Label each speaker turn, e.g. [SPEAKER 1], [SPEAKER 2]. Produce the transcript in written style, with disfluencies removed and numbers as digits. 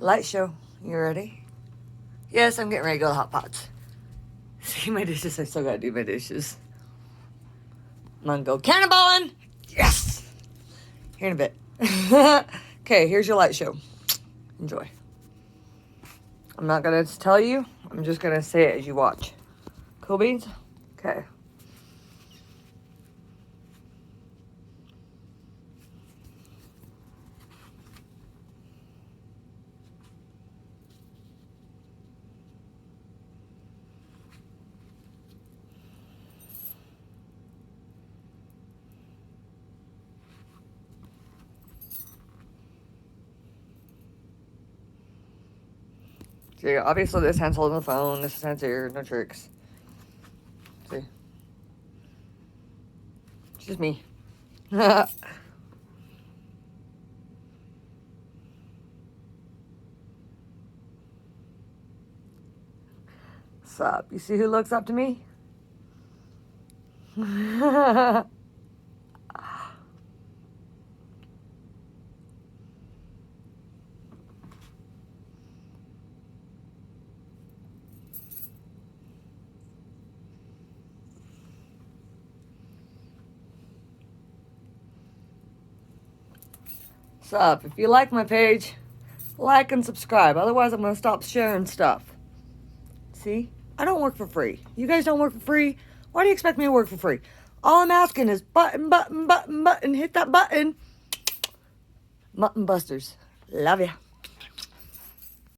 [SPEAKER 1] Light show. You ready? Yes, I'm getting ready to go to the hot pots. See my dishes? I still gotta do my dishes. I'm gonna go cannonballing. Yes! Here in a bit. Okay, here's your light show. Enjoy. I'm not gonna tell you. I'm just gonna say it as you watch. Cool beans? Okay. See, obviously this hand's holding the phone, this hand's here, no tricks. See? It's just me. Sup? You see who looks up to me? Sup? If you like my page, like and subscribe. Otherwise, I'm going to stop sharing stuff. See? I don't work for free. You guys don't work for free. Why do you expect me to work for free? All I'm asking is button, button, button, button. Hit that button. Mutton Busters. Love ya.